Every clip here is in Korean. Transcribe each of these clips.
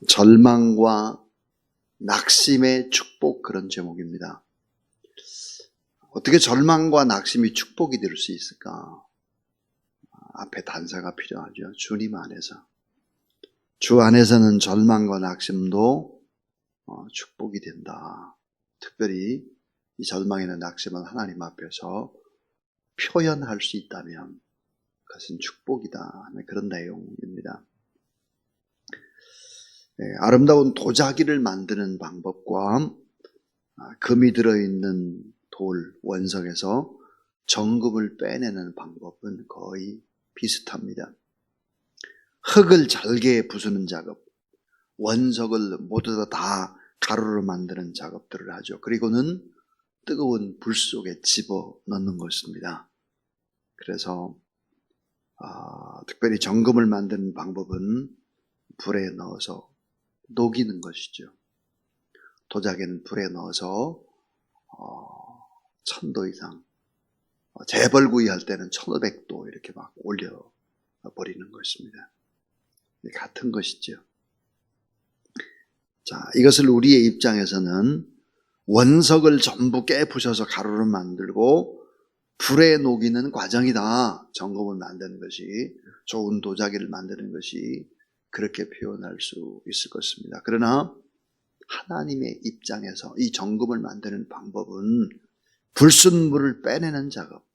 절망과 낙심의 축복, 그런 제목입니다. 어떻게 절망과 낙심이 축복이 될 수 있을까? 앞에 단서가 필요하죠. 주님 안에서. 주 안에서는 절망과 낙심도 축복이 된다. 특별히 이 절망이나 낙심은 하나님 앞에서 표현할 수 있다면 그것은 축복이다 하는 그런 내용입니다. 아름다운 도자기를 만드는 방법과 금이 들어있는 돌, 원석에서 정금을 빼내는 방법은 거의 비슷합니다. 흙을 잘게 부수는 작업, 원석을 모두 다 가루로 만드는 작업들을 하죠. 그리고는 뜨거운 불 속에 집어넣는 것입니다. 그래서 특별히 정금을 만드는 방법은 불에 넣어서 녹이는 것이죠. 도자기는 불에 넣어서 1000도 이상, 재벌구이 할 때는 1500도 이렇게 막 올려버리는 것입니다. 같은 것이죠. 자, 이것을 우리의 입장에서는 원석을 전부 깨부셔서 가루를 만들고 불에 녹이는 과정이다. 정금을 만드는 것이, 좋은 도자기를 만드는 것이 그렇게 표현할 수 있을 것입니다. 그러나 하나님의 입장에서 이 정금을 만드는 방법은 불순물을 빼내는 작업,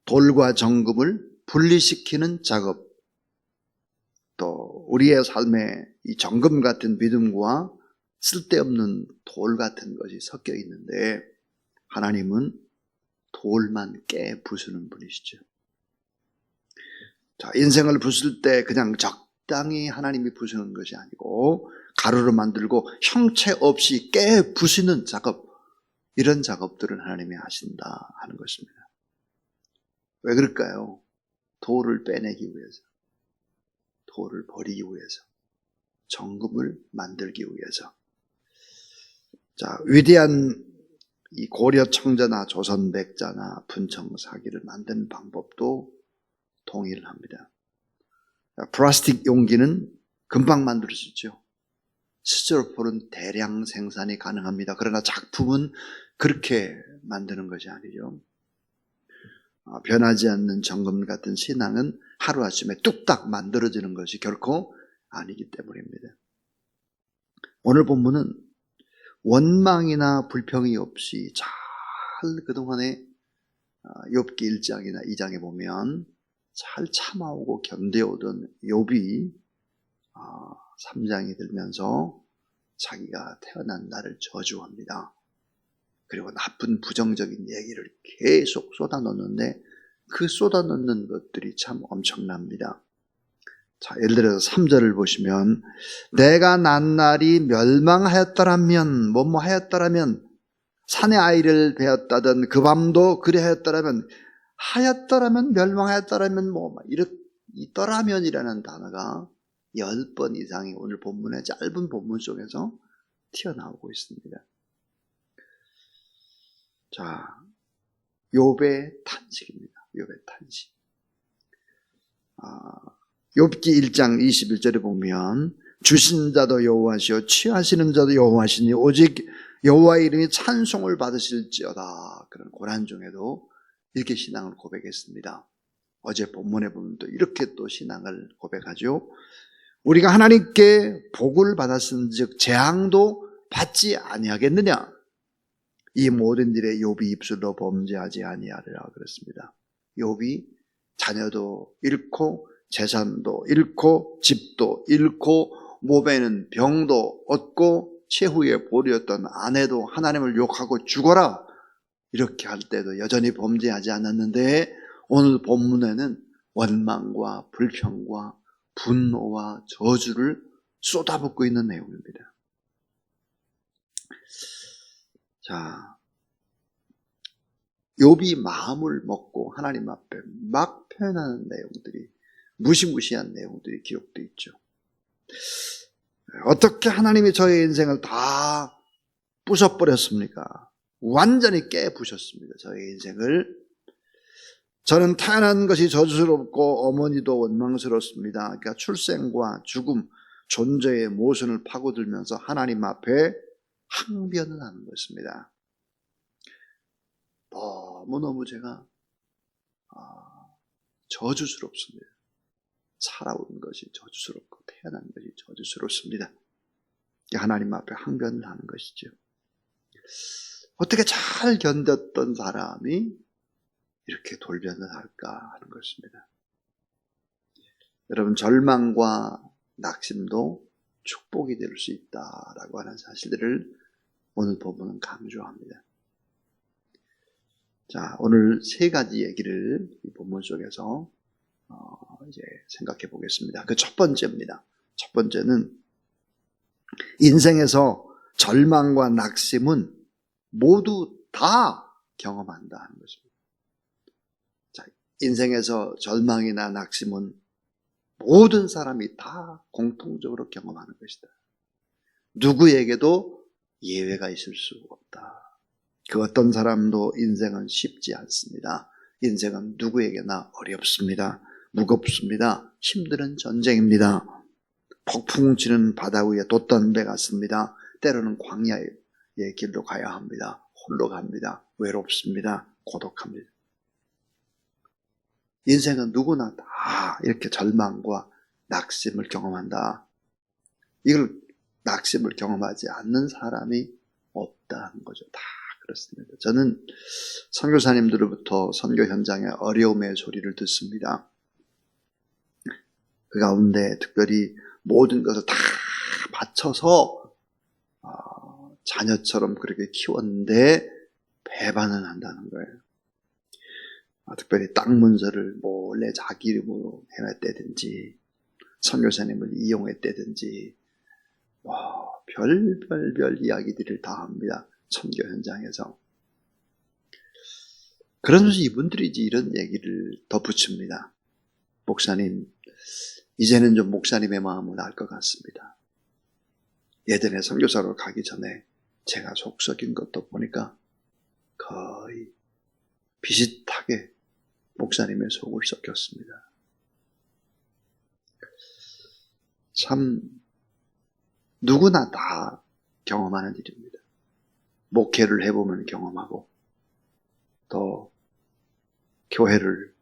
돌과 정금을 분리시키는 작업, 또 우리의 삶에 이 정금 같은 믿음과 쓸데없는 돌 같은 것이 섞여 있는데 하나님은 돌만 깨 부수는 분이시죠. 자, 인생을 부술 때 그냥 적당히 하나님이 부수는 것이 아니고 가루로 만들고 형체 없이 깨 부수는 작업, 이런 작업들은 하나님이 하신다 하는 것입니다. 왜 그럴까요? 돌을 빼내기 위해서, 돌을 버리기 위해서, 정금을 만들기 위해서. 자, 위대한 이 고려 청자나 조선 백자나 분청사기를 만드는 방법도 동일합니다. 플라스틱 용기는 금방 만들 수 있죠. 스티로폼은 대량 생산이 가능합니다. 그러나 작품은 그렇게 만드는 것이 아니죠. 변하지 않는 정금 같은 신앙은 하루아침에 뚝딱 만들어지는 것이 결코 아니기 때문입니다. 오늘 본문은 원망이나 불평이 없이 잘 그동안에 욥기 1장이나 2장에 보면 잘 참아오고 견뎌오던 욥이 3장이 들면서 자기가 태어난 날을 저주합니다. 그리고 나쁜 부정적인 얘기를 계속 쏟아넣는데 그 쏟아넣는 것들이 참 엄청납니다. 자, 예를 들어서 3절을 보시면 내가 난 날이 멸망하였더라면, 뭐뭐 하였더라면, 산의 아이를 베었다던 그 밤도 그리하였더라면, 하였더라면, 멸망하였더라면, 있더라면이라는 단어가 10번 이상이 오늘 본문의 짧은 본문 속에서 튀어나오고 있습니다. 자, 욥의 탄식입니다. 욥의 탄식. 욥기 1장 21절에 보면 주신 자도 여호와시요 취하시는 자도 여호와시니 오직 여호와의 이름이 찬송을 받으실지어다. 그런 고난 중에도 이렇게 신앙을 고백했습니다. 어제 본문에 보면 또 이렇게 또 신앙을 고백하죠. 우리가 하나님께 복을 받았은즉 재앙도 받지 아니하겠느냐. 이 모든 일에 욥이 입술로 범죄하지 아니하리라 그랬습니다. 욥이 자녀도 잃고 재산도 잃고 집도 잃고 몸에는 병도 얻고 최후의 보리였던 아내도 하나님을 욕하고 죽어라 이렇게 할 때도 여전히 범죄하지 않았는데 오늘 본문에는 원망과 불평과 분노와 저주를 쏟아붓고 있는 내용입니다. 자, 욥이 마음을 먹고 하나님 앞에 막 표현하는 내용들이 무시무시한 내용들이 기록되어 있죠. 어떻게 하나님이 저의 인생을 다 부숴버렸습니까? 완전히 깨부셨습니다. 저의 인생을. 저는 태어난 것이 저주스럽고 어머니도 원망스럽습니다. 그러니까 출생과 죽음, 존재의 모순을 파고들면서 하나님 앞에 항변을 하는 것입니다. 너무너무 제가 저주스럽습니다. 살아온 것이 저주스럽고 태어난 것이 저주스럽습니다. 하나님 앞에 항변을 하는 것이죠. 어떻게 잘 견뎠던 사람이 이렇게 돌변을 할까 하는 것입니다. 여러분, 절망과 낙심도 축복이 될 수 있다라고 하는 사실들을 오늘 본문은 강조합니다. 자, 오늘 세 가지 얘기를 이 본문 속에서 이제 생각해 보겠습니다. 그 첫 번째입니다. 첫 번째는 인생에서 절망과 낙심은 모두 다 경험한다 하는 것입니다. 자, 인생에서 절망이나 낙심은 모든 사람이 다 공통적으로 경험하는 것이다. 누구에게도 예외가 있을 수 없다. 그 어떤 사람도 인생은 쉽지 않습니다. 인생은 누구에게나 어렵습니다. 무겁습니다. 힘든 전쟁입니다. 폭풍 치는 바다 위에 돛단 배 같습니다. 때로는 광야의 길로 가야 합니다. 홀로 갑니다. 외롭습니다. 고독합니다. 인생은 누구나 다 이렇게 절망과 낙심을 경험한다. 이걸 낙심을 경험하지 않는 사람이 없다는 거죠. 다 그렇습니다. 저는 선교사님들로부터 선교 현장의 어려움의 소리를 듣습니다. 그 가운데 특별히 모든 것을 다 바쳐서 자녀처럼 그렇게 키웠는데 배반을 한다는 거예요. 특별히 땅 문서를 몰래 자기 이름으로 해놨다든지 선교사님을 이용했다든지 별별 이야기들을 다 합니다. 선교 현장에서. 그러면서 이분들이 이런 얘기를 덧붙입니다. 목사님, 이제는 좀 목사님의 마음을 알 것 같습니다. 예전에 선교사로 가기 전에 제가 속 썩인 것도 보니까 거의 비슷하게 목사님의 속을 썩였습니다. 참 누구나 다 경험하는 일입니다. 목회를 해보면 경험하고 또 교회를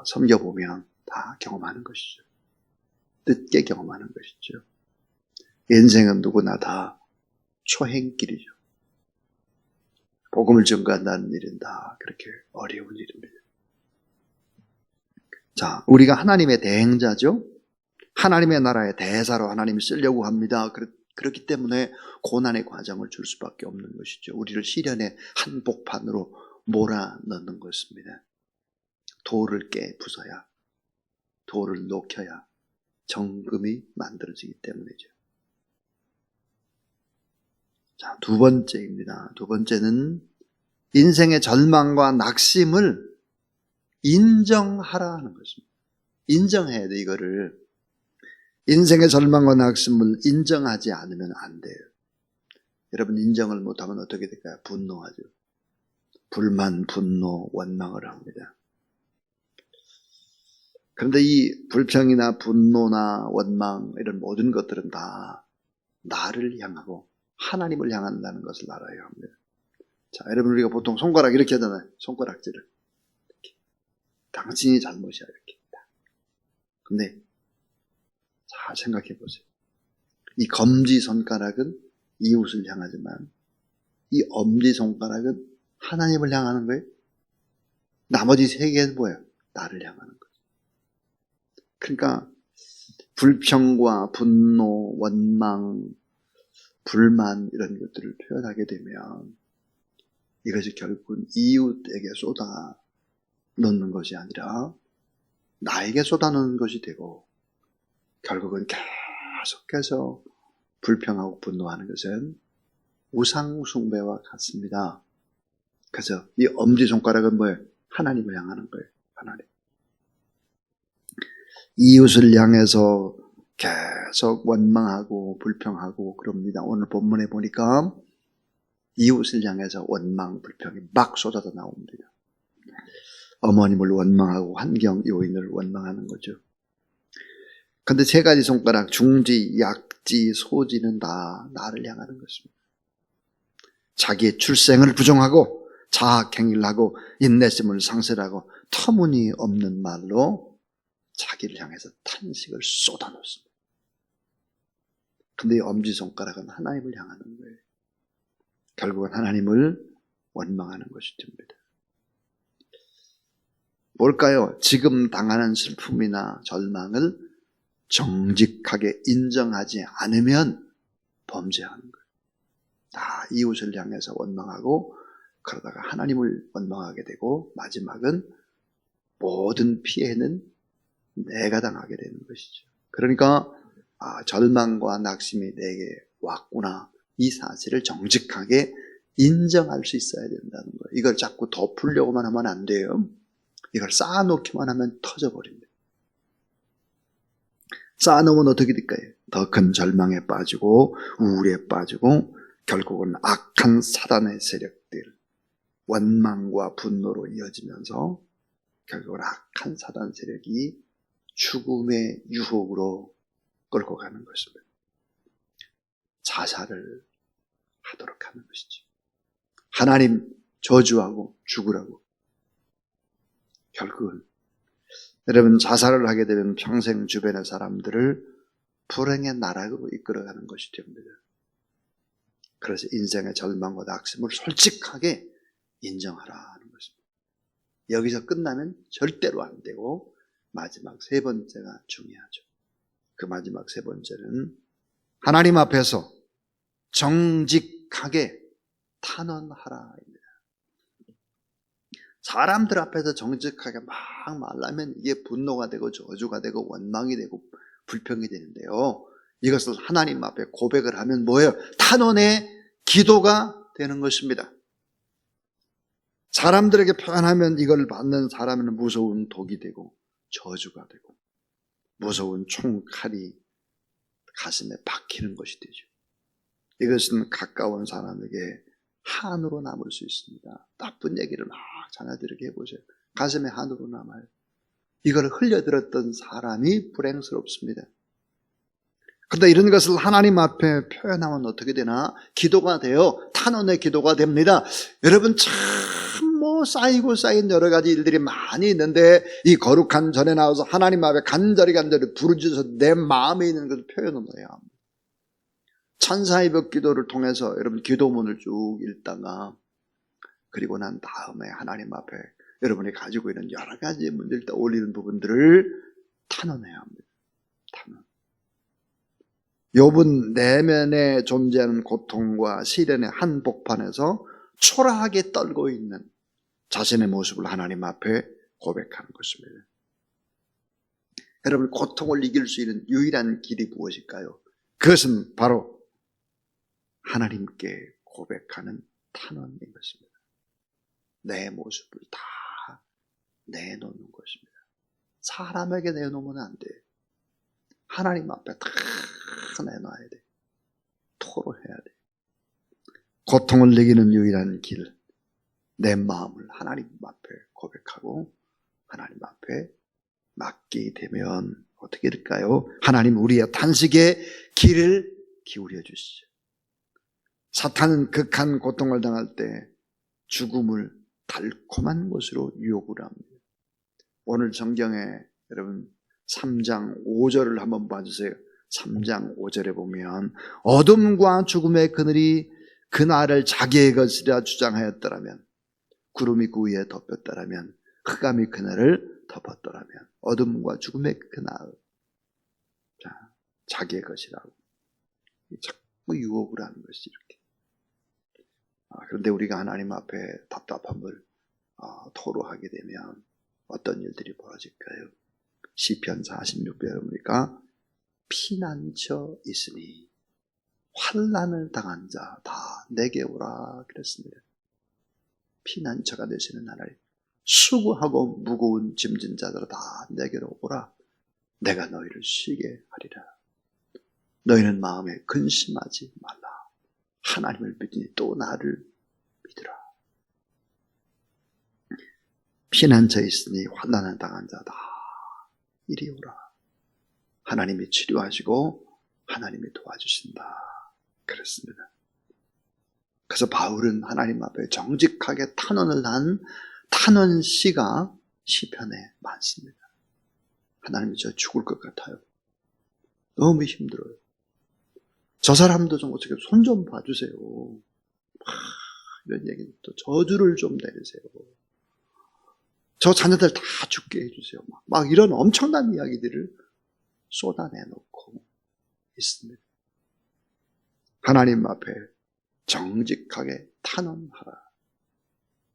섬겨보면 다 경험하는 것이죠. 늦게 경험하는 것이죠. 인생은 누구나 다 초행길이죠. 복음을 전가한다는 일은 다 그렇게 어려운 일입니다. 자, 우리가 하나님의 대행자죠. 하나님의 나라의 대사로 하나님이 쓰려고 합니다. 그렇기 때문에 고난의 과정을 줄 수밖에 없는 것이죠. 우리를 시련의 한복판으로 몰아넣는 것입니다. 돌을 부숴야, 돌을 녹여야 정금이 만들어지기 때문이죠. 자, 두 번째입니다. 두 번째는 인생의 절망과 낙심을 인정하라 하는 것입니다. 인정해야 돼, 이거를. 인생의 절망과 낙심을 인정하지 않으면 안 돼요. 여러분, 인정을 못하면 어떻게 될까요? 분노하죠. 불만, 분노, 원망을 합니다. 그런데 이 불평이나 분노나 원망 이런 모든 것들은 다 나를 향하고 하나님을 향한다는 것을 알아야 합니다. 자, 여러분, 우리가 보통 손가락 이렇게 하잖아요. 손가락질을. 이렇게. 당신이 잘못이야, 이렇게. 근데 잘 생각해 보세요. 이 검지손가락은 이웃을 향하지만 이 엄지손가락은 하나님을 향하는 거예요. 나머지 세 개는 뭐예요? 나를 향하는 거예요. 그러니까 불평과 분노, 원망, 불만 이런 것들을 표현하게 되면 이것이 결국은 이웃에게 쏟아 놓는 것이 아니라 나에게 쏟아 놓는 것이 되고 결국은 계속해서 불평하고 분노하는 것은 우상 숭배와 같습니다. 그래서 이 엄지손가락은 뭐예요? 하나님을 향하는 거예요. 하나님. 이웃을 향해서 계속 원망하고 불평하고 그럽니다. 오늘 본문에 보니까 이웃을 향해서 원망, 불평이 막 쏟아져 나옵니다. 어머님을 원망하고 환경 요인을 원망하는 거죠. 근데 세 가지 손가락, 중지, 약지, 소지는 다 나를 향하는 것입니다. 자기의 출생을 부정하고 자학행위를 하고 인내심을 상실하고 터무니없는 말로 자기를 향해서 탄식을 쏟아놓습니다. 근데 이 엄지손가락은 하나님을 향하는 거예요. 결국은 하나님을 원망하는 것이 됩니다. 뭘까요? 지금 당하는 슬픔이나 절망을 정직하게 인정하지 않으면 범죄하는 거예요. 다 이웃을 향해서 원망하고 그러다가 하나님을 원망하게 되고 마지막은 모든 피해는 내가 당하게 되는 것이죠. 그러니까 절망과 낙심이 내게 왔구나, 이 사실을 정직하게 인정할 수 있어야 된다는 거예요. 이걸 자꾸 덮으려고만 하면 안 돼요. 이걸 쌓아놓기만 하면 터져버립니다. 쌓아놓으면 어떻게 될까요? 더 큰 절망에 빠지고 우울에 빠지고 결국은 악한 사단의 세력들, 원망과 분노로 이어지면서 결국은 악한 사단 세력이 죽음의 유혹으로 끌고 가는 것입니다. 자살을 하도록 하는 것이죠. 하나님 저주하고 죽으라고. 결국은 여러분, 자살을 하게 되면 평생 주변의 사람들을 불행의 나락으로 이끌어가는 것이 됩니다. 그래서 인생의 절망과 낙심을 솔직하게 인정하라는 것입니다. 여기서 끝나면 절대로 안 되고 마지막 세 번째가 중요하죠. 그 마지막 세 번째는 하나님 앞에서 정직하게 탄원하라입니다. 사람들 앞에서 정직하게 막 말하면 이게 분노가 되고 저주가 되고 원망이 되고 불평이 되는데요. 이것을 하나님 앞에 고백을 하면 뭐예요? 탄원의 기도가 되는 것입니다. 사람들에게 표현하면 이걸 받는 사람은 무서운 독이 되고 저주가 되고 무서운 총칼이 가슴에 박히는 것이 되죠. 이것은 가까운 사람에게 한으로 남을 수 있습니다. 나쁜 얘기를 막 자녀들에게 해보세요. 가슴에 한으로 남아요. 이걸 흘려들었던 사람이 불행스럽습니다. 그런데 이런 것을 하나님 앞에 표현하면 어떻게 되나? 기도가 돼요. 탄원의 기도가 됩니다. 여러분, 참 쌓이고 쌓인 여러 가지 일들이 많이 있는데 이 거룩한 전에 나와서 하나님 앞에 간절히 부르짖어서 내 마음에 있는 것을 표현을 해야 합니다. 천사의벽 기도를 통해서 여러분 기도문을 쭉 읽다가 그리고 난 다음에 하나님 앞에 여러분이 가지고 있는 여러 가지 문제를 떠올리는 부분들을 탄원해야 합니다. 탄원. 욥은 내면에 존재하는 고통과 시련의 한복판에서 초라하게 떨고 있는 자신의 모습을 하나님 앞에 고백하는 것입니다. 여러분, 고통을 이길 수 있는 유일한 길이 무엇일까요? 그것은 바로 하나님께 고백하는 탄원인 것입니다. 내 모습을 다 내놓는 것입니다. 사람에게 내놓으면 안 돼. 하나님 앞에 다 내놔야 돼. 토로해야 돼. 고통을 이기는 유일한 길, 내 마음을 하나님 앞에 고백하고 하나님 앞에 맡기게 되면 어떻게 될까요? 하나님 우리의 탄식의 길을 기울여 주시죠. 사탄은 극한 고통을 당할 때 죽음을 달콤한 것으로 유혹을 합니다. 오늘 성경에 여러분 3장 5절을 한번 봐주세요. 3장 5절에 보면 어둠과 죽음의 그늘이 그날을 자기의 것이라 주장하였더라면, 구름이 그 위에 덮였더라면, 흑암이 그날을 덮었더라면, 어둠과 죽음의 그날, 자기의 것이라고 자꾸 유혹을 하는 것이 이렇게. 그런데 우리가 하나님 앞에 답답함을 토로하게 되면 어떤 일들이 벌어질까요? 시편 46편에 보니까 피난처 있으니 환난을 당한 자 다 내게 오라 그랬습니다. 피난처가 되시는 하나님, 수고하고 무거운 짐진 자들 다 내게로 오라. 내가 너희를 쉬게 하리라. 너희는 마음에 근심하지 말라. 하나님을 믿으니 또 나를 믿으라. 피난처에 있으니 환난을 당한 자 다 이리 오라. 하나님이 치료하시고 하나님이 도와주신다. 그랬습니다. 그래서 바울은 하나님 앞에 정직하게 탄원을 한 탄원시가 시편에 많습니다. 하나님이 저 죽을 것 같아요. 너무 힘들어요. 저 사람도 좀 어떻게 손 좀 봐주세요. 이런 얘기, 또 저주를 좀 내리세요. 저 자녀들 다 죽게 해주세요. 막 이런 엄청난 이야기들을 쏟아내놓고 있습니다. 하나님 앞에 정직하게 탄원하라.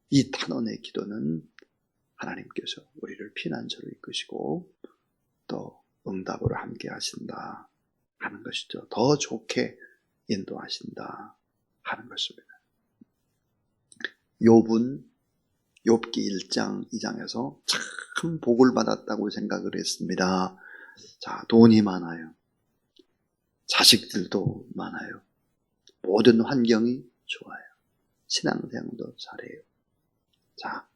이 탄원의 기도는 하나님께서 우리를 피난처로 이끄시고 또 응답으로 함께 하신다 하는 것이죠. 더 좋게 인도하신다 하는 것입니다. 욥은 욥기 1장 2장에서 참 복을 받았다고 생각을 했습니다. 자, 돈이 많아요. 자식들도 많아요. 모든 환경이 좋아요. 신앙생활도 잘해요. 자,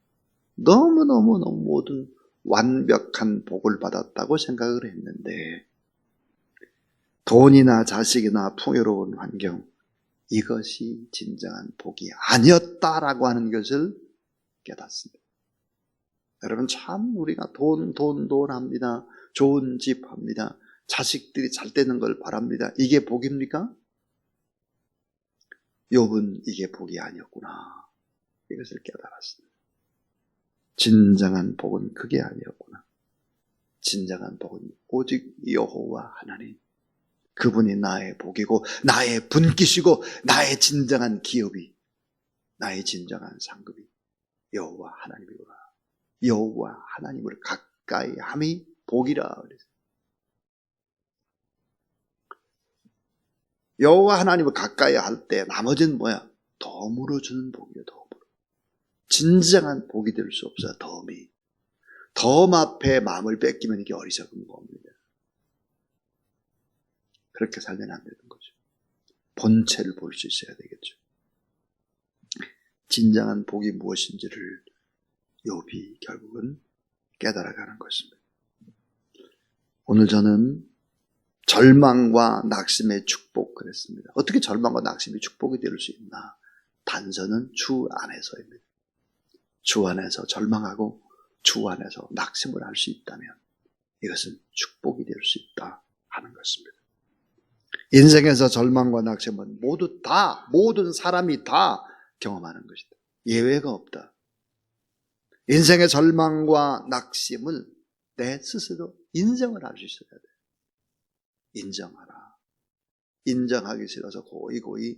너무너무 모든 완벽한 복을 받았다고 생각을 했는데 돈이나 자식이나 풍요로운 환경, 이것이 진정한 복이 아니었다라고 하는 것을 깨닫습니다. 여러분, 참 우리가 돈 합니다. 좋은 집 합니다. 자식들이 잘 되는 걸 바랍니다. 이게 복입니까? 욥은 이게 복이 아니었구나. 이것을 깨달았습니다. 진정한 복은 그게 아니었구나. 진정한 복은 오직 여호와 하나님. 그분이 나의 복이고 나의 분깃이고 나의 진정한 기업이, 나의 진정한 상급이 여호와 하나님이구나. 여호와 하나님을 가까이 함이 복이라 그랬어요. 여호와 하나님을 가까이 할 때 나머지는 뭐야? 덤으로 주는 복이에요. 덤으로. 진정한 복이 될 수 없어요. 덤이. 덤 앞에 마음을 뺏기면 이게 어리석은 겁니다. 그렇게 살면 안 되는 거죠. 본체를 볼 수 있어야 되겠죠. 진정한 복이 무엇인지를 욥이 결국은 깨달아가는 것입니다. 오늘 저는 절망과 낙심의 축복 그랬습니다. 어떻게 절망과 낙심이 축복이 될 수 있나? 단서는 주 안에서입니다. 주 안에서 절망하고 주 안에서 낙심을 할 수 있다면 이것은 축복이 될 수 있다 하는 것입니다. 인생에서 절망과 낙심은 모두 다, 모든 사람이 다 경험하는 것이다. 예외가 없다. 인생의 절망과 낙심을 내 스스로 인정을 할 수 있어야 돼. 인정하라. 인정하기 싫어서 고이고이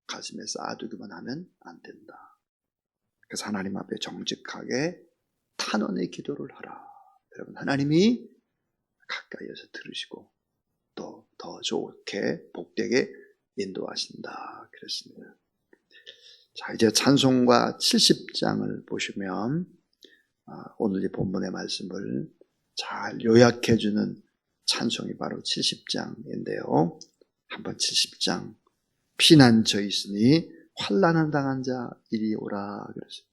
가슴에 쌓아두기만 하면 안 된다. 그래서 하나님 앞에 정직하게 탄원의 기도를 하라. 여러분, 하나님이 가까이에서 들으시고 또 더 좋게 복되게 인도하신다 그랬습니다. 자, 이제 찬송가 70장을 보시면 오늘 이 본문의 말씀을 잘 요약해주는 찬송이 바로 70장인데요. 한번 70장. 피난처 있으니 환난을 당한 자 이리 오라 그랬어요.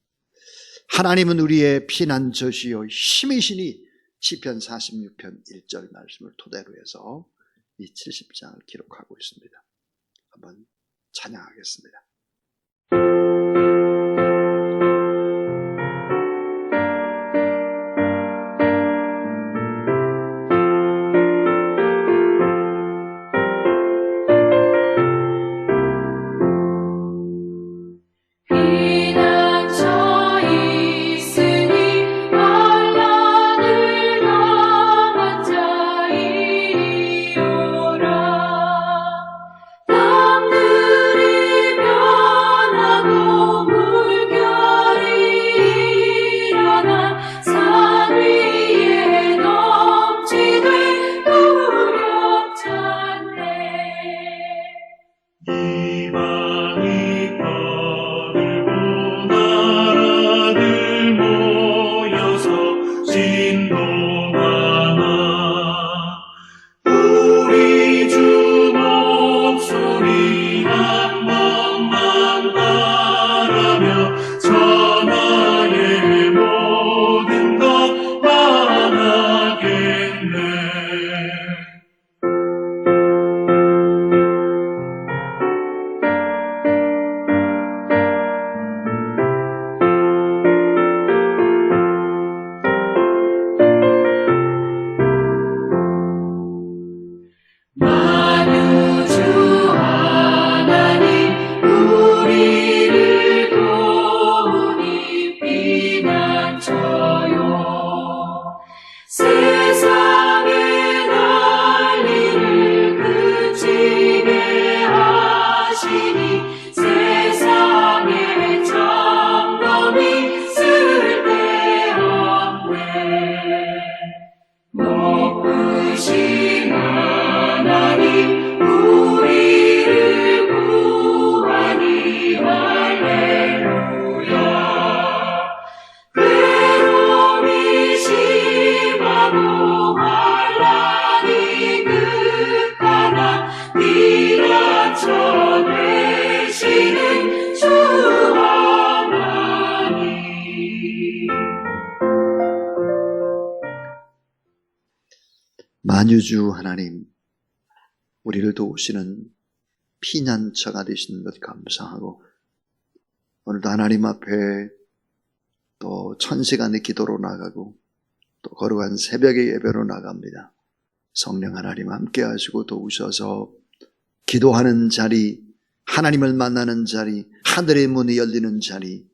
하나님은 우리의 피난처시요 힘이시니 시편 46편 1절 말씀을 토대로 해서 이 70장을 기록하고 있습니다. 한번 찬양하겠습니다. 보호자 되시는 주 하나님. 만유주 하나님, 우리를 도우시는 피난처가 되시는 것 감사하고, 오늘도 하나님 앞에 또 1000시간의 기도로 나가고 또 거룩한 새벽의 예배로 나갑니다. 성령 하나님 함께 하시고 도우셔서 기도하는 자리, 하나님을 만나는 자리, 하늘의 문이 열리는 자리,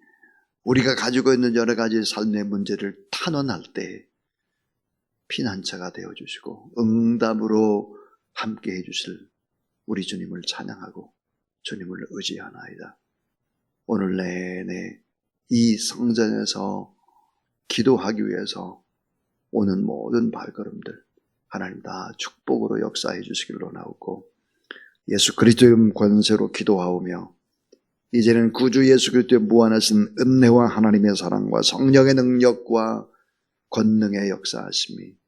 우리가 가지고 있는 여러 가지 삶의 문제를 탄원할 때 피난처가 되어주시고 응답으로 함께 해주실 우리 주님을 찬양하고 주님을 의지하나이다. 오늘 내내 이 성전에서 기도하기 위해서 오는 모든 발걸음들 하나님 다 축복으로 역사해 주시기를 원하옵고, 예수 그리스도의 권세로 기도하오며 이제는 구주 예수 그리스도의 무한하신 은혜와 하나님의 사랑과 성령의 능력과 권능의 역사하심이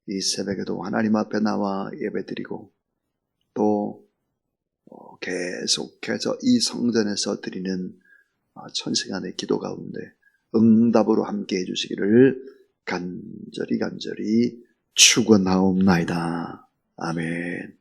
이 새벽에도 하나님 앞에 나와 예배드리고 또 계속해서 이 성전에서 드리는 1000시간의 기도 가운데 응답으로 함께 해주시기를 간절히 축원하옵나이다. 아멘.